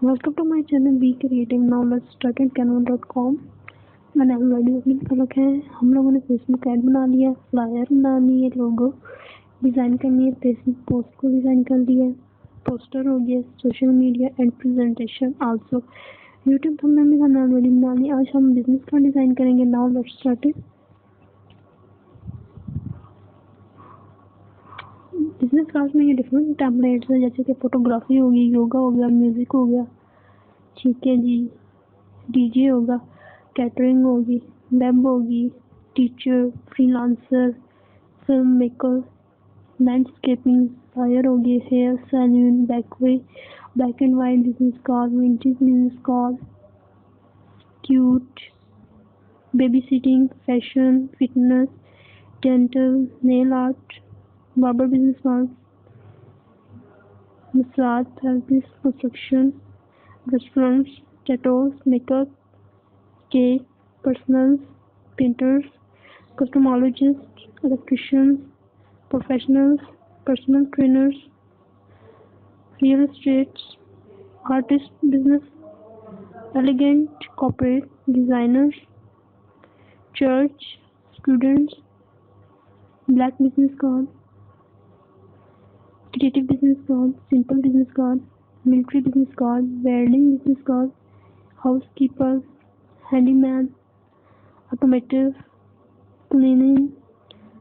Welcome to my channel Be Creative. Now let's start at canva.com. मैंने already open कर रखा है। हम लोगों ने फेसबुक ऐड बना लिया, फ्लायर बनानी है, लोगो डिज़ाइन करनी है, फेसबुक पोस्ट को डिज़ाइन कर लिया है, पोस्टर हो गया, social media and presentation also YouTube thumbnail भी हमने ऑलरेडी बना लिया। आज हम बिजनेस का डिज़ाइन करेंगे। Now let's start it. Business card में ये डिफरेंट टेम्पलेट्स है, जैसे कि फोटोग्राफी होगी, योगा हो गया, म्यूज़िक हो गया, ठीक है जी, डीजे होगा, कैटरिंग होगी, वेब होगी, teacher, freelancer, film maker, landscaping, fire होगी, हेयर सैलून, बैकवे, black and white business card, vintage business card, cute, baby sitting, fashion, fitness, dental, nail art, barber business card, massage therapist, construction, restaurants, tattoos, makeup, cake, personals, painters, cosmetologists, electricians, professionals, personal trainers, real estate, artist business, elegant corporate, designers, church, students, black business card, creative business card, simple business card, military business card, wedding business card, housekeeper, handyman, automotive, cleaning,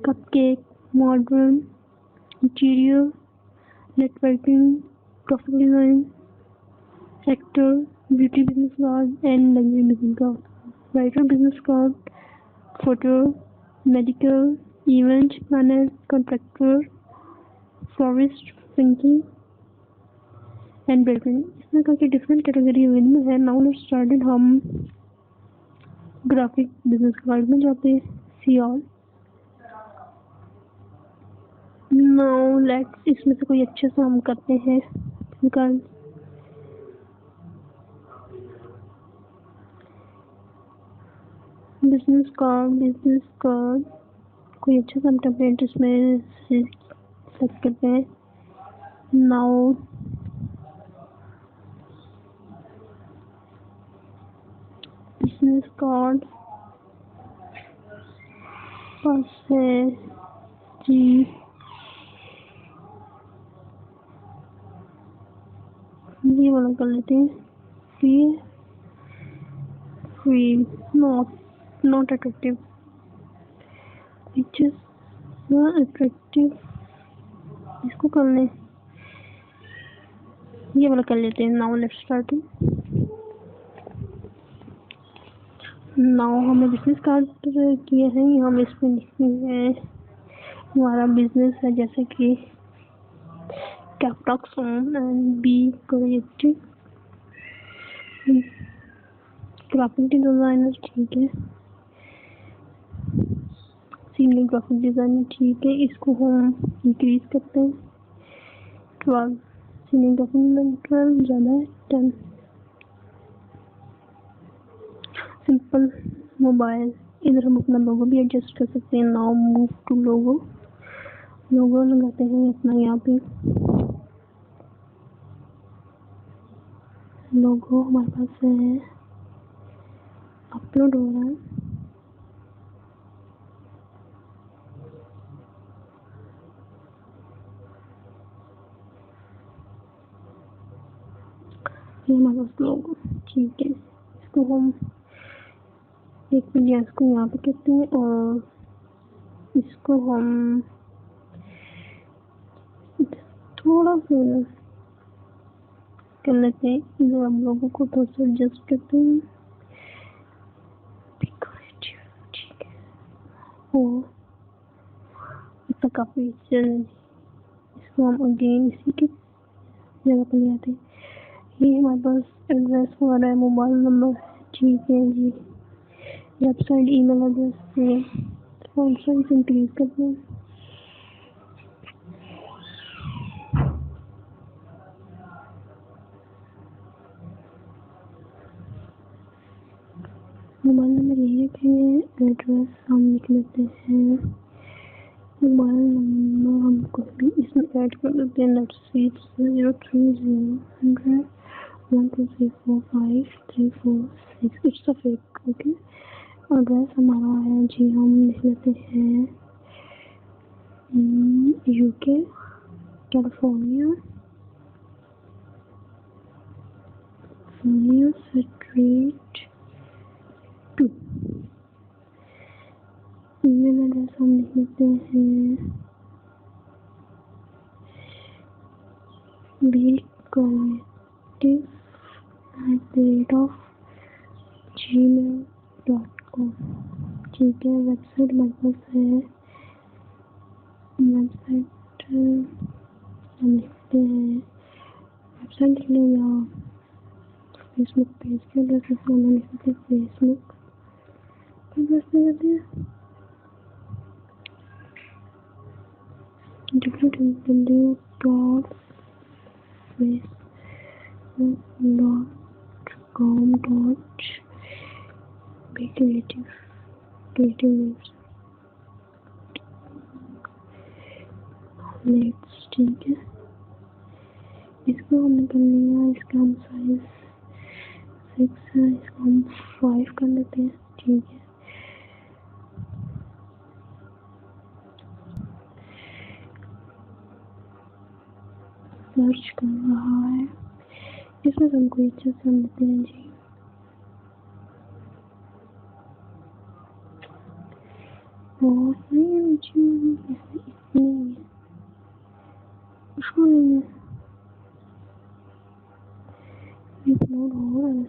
cupcake, modern, interior, networking, graphic design, actor, beauty business card, and luxury business card. Writer business card, photo, medical, event planner, contractor, florist, thinking, and building. इसमें करके different category available है। Now let's start. हम graphic business card में जाते हैं। See all. Now let's इसमें से कोई अच्छे से हम करते हैं कार्ड। बिजनेस कार्ड कोई अच्छा सा टेम्पलेट इसमें से सेलेक्ट करते हैं। नाउ बिजनेस कार्ड पास है जी, ये वाला कर लेते हैं। Free not attractive, which is not attractive, इसको कर लें, ये वाला कर लेते हैं। Now let's start. नाउ हमने बिजनेस कार्ड किए हैं। हम इसमें लिखेंगे हमारा बिजनेस है, जैसे कि कैपटॉक्स on and be creative graphic designer, ठीक है, सीनियर ग्राफिक डिजाइनर, ठीक है, इसको हम इंक्रीज करते हैं 12, सीनियर ग्राफिक डिजाइनर 12 ज़्यादा है 10, सिंपल मोबाइल, इधर हम अपना लोगो भी एडजस्ट कर सकते हैं। नाउ मूव टू लोगो लगाते हैं अपना। यहाँ पे लोगो हमारे पास है, अपलोड हो रहा है। ये हमारे पास लोगो, ठीक है, इसको हम एक मिनट, इसको यहाँ पे करते हैं और इसको हम थोड़ा सा कर लेते हैं। इधर हम लोगों को थोड़ा सा एडजस्ट करते हैं, ठीक है, और इसका काफी इसको हम अगेन इसी के जगह पर ले आते हैं। ये हमारे पास एड्रेस हमारा है, मोबाइल नंबर, ठीक है जी, वेबसाइट, ईमेल एड्रेस से फॉन्ट साइज इंक्रीज करते हैं। मोबाइल नंबर एक है, एड्रेस हम लिख लेते हैं, मोबाइल नंबर हम कोई भी इसमें ऐड कर देते हैं। Let's see 030 1 2 3 4 5 3 4 6 it's a fake. Okay, address हमारा है जी, हम लिख लेते हैं UK California street 2। Email address हम लिख लेते हैं bcollective@gmail.com। ठीक है, वेबसाइट हमारे पास है, वेबसाइट हम लिखते हैं, वेबसाइट लिख लें या फेसबुक पेज के एड्रेस हम लिखते हैं फेसबुक एड्रेस पे जाते हैं www.facebook.com/creative। ठीक है, इसको हमने कर लिया, इसका हम साइज 6 है, इसको हम 5 कर लेते हैं। ठीक है, सर्च कर रहा है, इसमें हम कोई अच्छा सा लेते हैं जी। और नहीं जी, इतने उसको लेंगे, अपलोड हो रहा है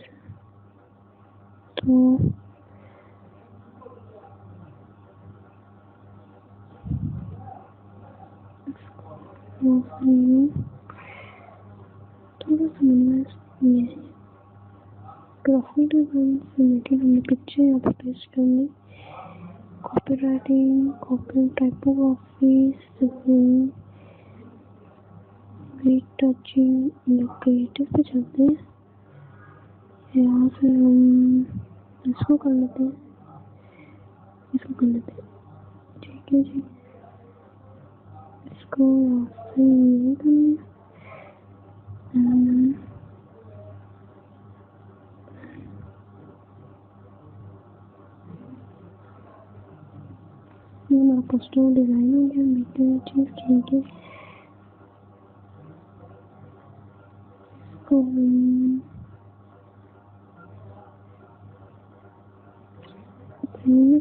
तो थोड़ा सा ये ग्राफिक डिजाइन रिलेटेड हमने पिक्चर यहाँ पे पेस्ट करनी, copywriting, copy typography, retouching, creative पे चलते हैं। यहाँ से हम इसको कर लेते हैं, इसको कर लेते हैं। ठीक है जी, इसको यहाँ से ये करना, ये हमारा पोस्टर डिजाइन हो गया, मीटर चीज। ठीक है, इसको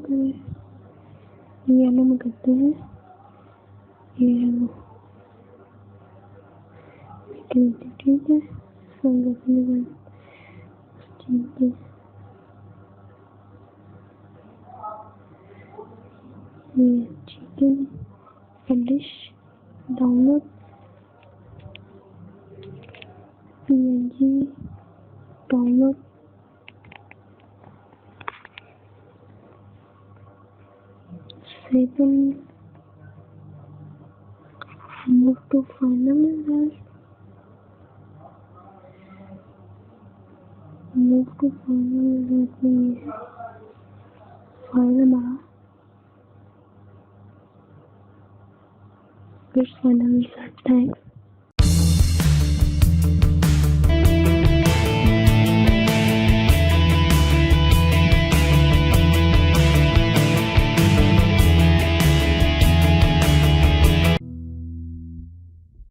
करें, येलो में करते हैं, येलो। ठीक है, संगठन, ठीक है, ये ठीक है, publish, download, PNG, download, save, move to final, move to final file हमारा फिर फाइनल। थैंक्स।